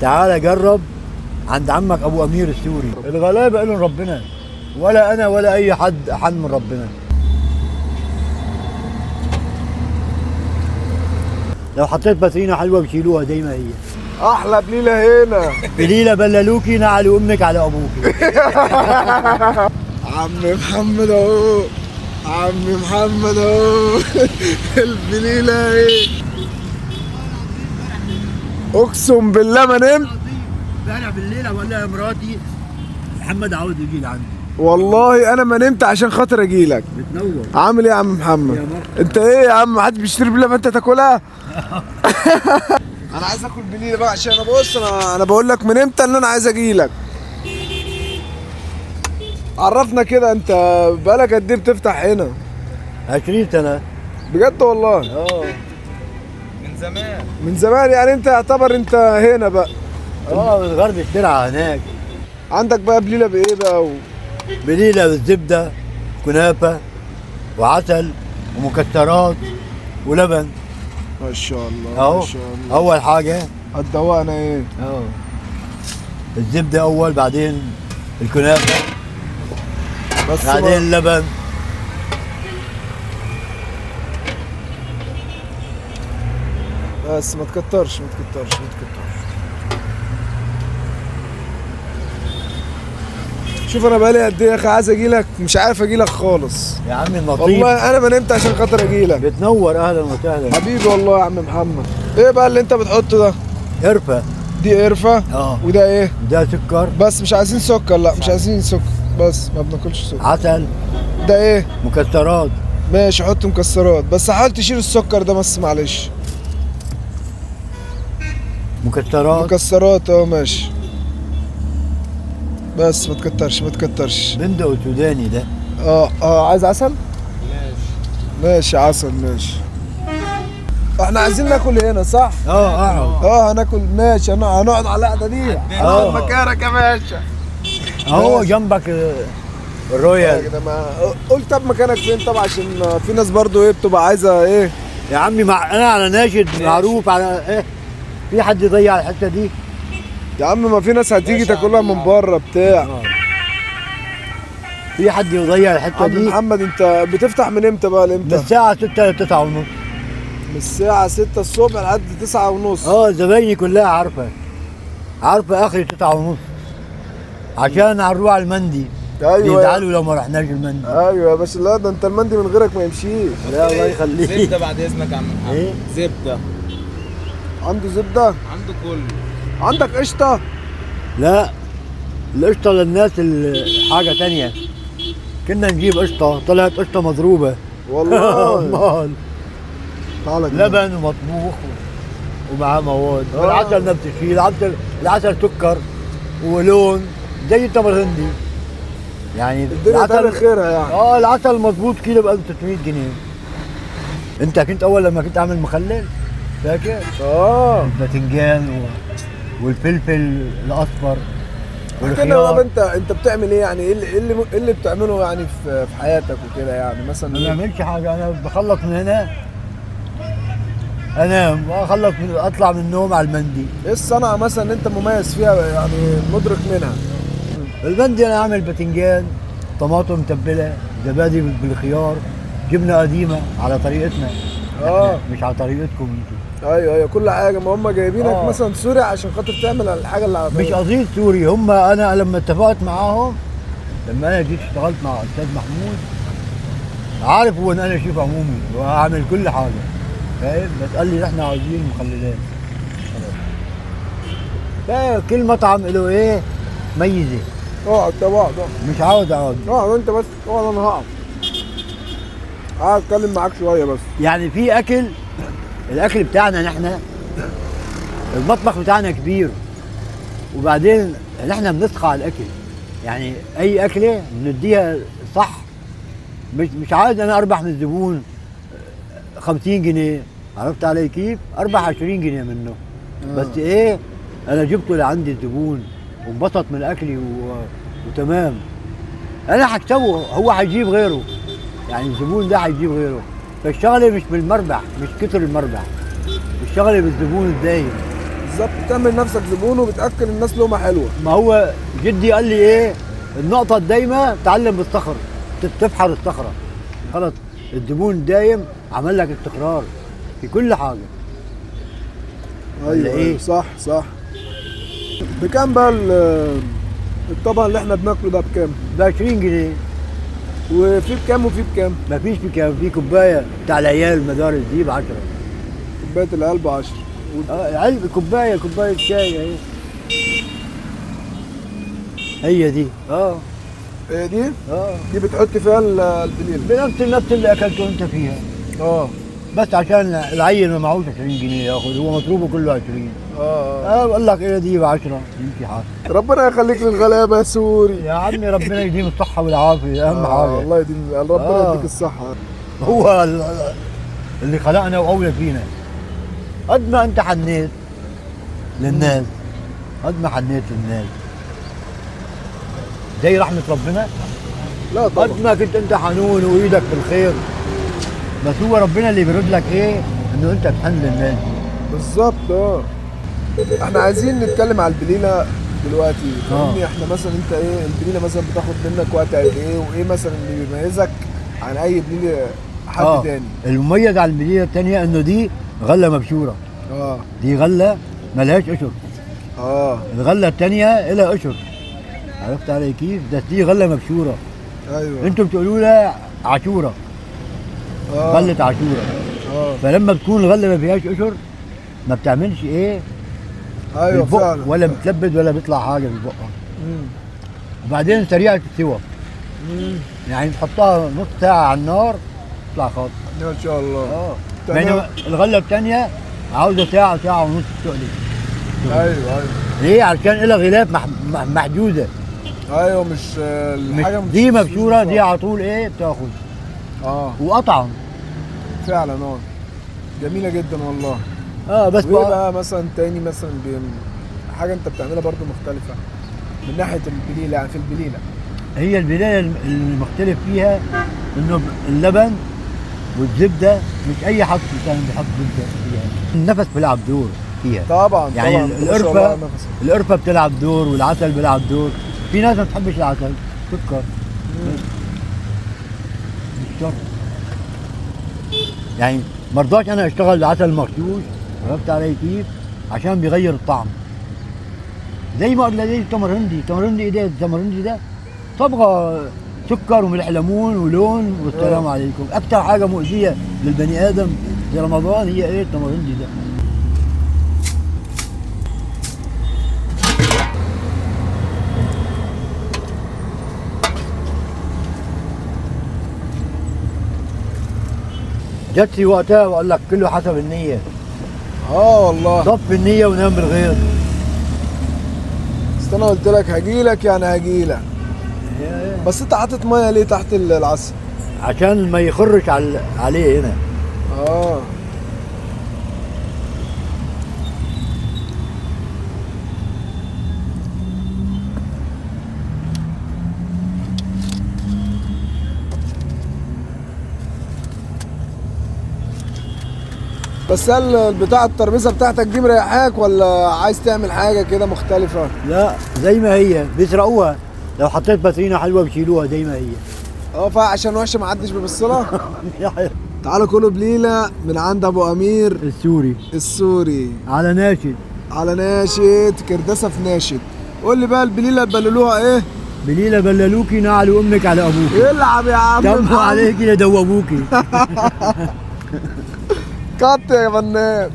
تعال جرب عند عمك ابو امير السوري. الغلابه قالوا ربنا، ولا انا ولا اي حد احن من ربنا. لو حطيت باترينا حلوه بشيلوها زي ما هي. احلى بليله هنا. بليله بللوكي نعلوا امك على ابوكي. عم محمد اهو، عم محمد اهو. البليله اهي. اقسم بالله ما نمت. امبارح بالليل اقول لها يا مراتي محمد عاوز يجي لعندي. والله انا ما نمت عشان خاطر اجي لك. بتنور. عامل ايه يا عم محمد؟ انت ايه يا عم؟ محدش بيشتري بليله فانت تاكلها؟ انا عايز اكل بليله بقى عشان انا بص انا بقول لك من امتى ان انا عايز اجي لك. عرفنا كده، انت بقالك قد ايه بتفتح هنا؟ 20 سنه. بجد والله؟ اه من زمان يعني. انت يعتبر انت هنا بقى. اه من غرب الترعه هناك. عندك بقى بليله بايه بقى بليله بالزبده، كنافه وعسل ومكسرات ولبن. ما شاء الله اهو ما شاء الله. اول حاجه هتدوقنا ايه؟ اهو الزبده اول، بعدين الكنافه، بس بعدين اللبن. بس ما تكترش ما تكترش ما تكترش. شوف انا بقالي قد ايه يا اخي عايز اجي لك، مش عارف اجي لك خالص. يا عم النطيب والله انا ما نمت عشان خاطر اجي لك. بتنور. اهلا وسهلا حبيبي والله يا عم محمد. ايه بقى اللي انت بتحطه ده؟ قرفه. دي قرفه. وده ايه؟ ده سكر. بس مش عايزين سكر. لا مش عايزين سكر، بس ما بناكلش سكر. عسل. ده ايه؟ مكسرات. ماشي حط مكسرات، بس حاول تشيل السكر ده بس معلش. مكسرات اهو ماشي. بس ما تكترش ما تكترش. بندق سوداني ده. عايز عسل؟ ماشي عسل ماشي. احنا عايزين ناكل هنا صح؟ اقعد. هناكل ماشي. هنقعد على القعده دي. مكانك يا باشا. اهو جنبك الرويال. قول طب مكانك فين طبعا، عشان في ناس برضو ايه بتبقى عايزه ايه. يا عمي انا على ناشد معروف على ايه. في حد يضيع الحته دي؟ يا عم ما في ناس هتيجي تاكلها من بره بتاع. في حد يضيع الحته دي؟ عم محمد انت بتفتح من امتى بقى لامتى؟ من الساعه 6 ل 9 ونص. من الساعه 6 الصبح لحد 9 ونص. زبايني كلها عارفه اخري 9 ونص، عشان هنروح على المندي. ايوه يزعلوا لو ما رحناش المندي. ايوه يا باشا. لا ده انت المندي من غيرك ما يمشيش. لا الله يخليك. زبده بعد اذنك يا عم محمد. ايه؟ زبده. عنده زبده؟ عنده كله. عندك قشطه؟ لا القشطه للناس حاجه تانية. كنا نجيب قشطه، طلعت قشطه مضروبه. والله. امال لبن ومطبوخ ومعاه مواد. والعسل نفس الشيء. العسل سكر ولون زي التمر هندي يعني. الدنيا تعمل خيرها يعني. العسل مظبوط كيلو ب 600 جنيه. انت كنت اول لما كنت عامل مخلل فاكر؟ الباذنجان والفلفل الاصفر والخيار. انت بتعمل ايه يعني؟ ايه اللي بتعمله يعني في حياتك وكده يعني مثلا؟ ما بعملش حاجه. انا بخلص من هنا انام واخلص اطلع من النوم على المندي. ايه الصنعه مثلا انت مميز فيها يعني مدرك منها؟ المندي انا اعمل باذنجان، طماطم متبله، زبادي بالخيار، جبنه قديمه على طريقتنا. مش على طريقتكم انتوا. ايوه كل حاجه. ما هم جايبينك مثلا سوري عشان خاطر تعمل الحاجه اللي على مش قضيه سوري. انا لما اتفقت معاهم، لما انا جيت اشتغلت مع استاذ محمود، عارف هو ان انا شيف عمومي واعمل كل حاجه فاهم. بس قال لي احنا عاوزين مخللات خلاص. كل مطعم له ايه ميزه. اقعد مش عاوز اقعد. انت بس اقعد. انا هقعد اتكلم معاك شويه بس. يعني في الاكل بتاعنا نحن، المطبخ بتاعنا كبير، وبعدين نحن بنسخى على الاكل. يعني اي اكله بنديها صح. مش عايز انا اربح من الزبون 50 جنيه. عرفت علي كيف؟ اربح 20 جنيه منه. بس ايه، انا جبته لعندي الزبون وانبسط من اكلي وتمام. انا هكسبه، هو هيجيب غيره. يعني الزبون ده هيجيب غيره. فالشغله مش بالمربح، مش كتر المربح، الشغله بالزبون الدايم. بالظبط، بتعمل نفسك زبون وبتاكل الناس لقمه حلوه. ما هو جدي قال لي ايه، النقطة الدايمة تعلم بالصخر، تفحر الصخرة. خلاص الزبون دايم عمل لك استقرار في كل حاجة. ايوه إيه؟ ايوه صح صح. بكام بقى الطبق اللي احنا بناكله ده بكام؟ ب 20 جنيه. وفي بكام وفي بكام؟ ما فيش بكام. في كوباية بتاع العيال المدارس دي ب 10. كوبايه العيال ب 10. علبة كوباية شاي اهي. هي دي ايه دي؟ اه دي بتحط فيها البليل. بنفس اللي اكلته انت فيها. اه بس عشان العيل ما معهوش 20 جنيه ياخد، هو مطلوبه كله 20. بقول لك ايه دي ب 10 يمشي حاجه. ربنا يخليك للغلابه يا سوري. يا عمي ربنا يديم الصحه والعافيه، اهم حاجه. الله يديم، ربنا يديك الصحه. هو اللي خلقنا واولى فينا. قد ما انت حنيت للناس، قد ما حنيت للناس زي رحمه ربنا، لا طبعا. قد ما كنت انت حنون وايدك في الخير، بس هو ربنا اللي بيرد لك ايه، انه انت تحن للناس. بالظبط. احنا عايزين نتكلم على البليله دلوقتي. فاهمني؟ احنا مثلا انت ايه البليله مثلا بتاخد منك وقت قد ايه، وايه مثلا اللي بيميزك عن اي بليله حد تاني؟ المميز على البليله الثانيه انه دي غله مبشوره. دي غله ملهاش قشر. الغله الثانيه لها قشر. عرفت علي كيف؟ بس دي غله مبشوره. ايوه. انتوا بتقولوا لها عاشوره. غله عاشوره. فلما بتكون الغله ما فيهاش قشر ما بتعملش ايه؟ ايوه فعلا. ولا بتلبد ولا بيطلع حاجه في بقها. وبعدين سريعه السوى. يعني تحطها نص ساعه على النار تطلع خالص. ان شاء الله. بينما الغله الثانيه عاوزه ساعه ونص تقلي. ايوه. ليه؟ عشان لها غلاف محدوده. ايوه مش الحاجه مش دي مبشوره، دي على طول ايه بتاخد. وقطعا فعلا. جميله جدا والله. بس بقى مثلا تاني مثلا حاجه انت بتعملها برضو مختلفه من ناحيه البليله، يعني في البليله. هي البليله المختلف فيها انه اللبن والزبده، مش اي حد كان بيحط زبده فيها. النفس بيلعب دور فيها طبعا. يعني طبعا. القرفه بتلعب دور والعسل بيلعب دور. في ناس ما بتحبش العسل، سكر. مش شرط. يعني مرضاش انا اشتغل بعسل مغشوش، عرفت علي كيف؟ عشان بيغير الطعم. زي ما قلنا زي التمرندي ايه ده؟ التمرندي ده صبغه سكر وملح ليمون ولون والسلام عليكم. اكتر حاجه مؤذيه للبني ادم في رمضان هي ايه؟ التمرندي ده. جت وقتها وقال لك كله حسب النية. والله. صف النية ونام بالغير. بس انا قلت لك هجيلك يعني هجيلك. بس انت حاطط ميه ليه تحت العسل؟ عشان ما يخرش عليه هنا. بس هل بتاع الترابيزه بتاعتك دي مريحاك ولا عايز تعمل حاجه كده مختلفه؟ لا زي ما هي، بيسرقوها. لو حطيت باترينا حلوه بيشيلوها زي ما هي. فعشان وحشه ما حدش بيبصلها. تعالوا كلوا بليله من عند ابو امير السوري على ناشد كرداسه في ناشد. قول لي بقى البليله بللوها ايه؟ بليله بللوكي نعل امك على ابوكي. العب يا عم. دموا عليكي لدوبوكي. قط يا فنان.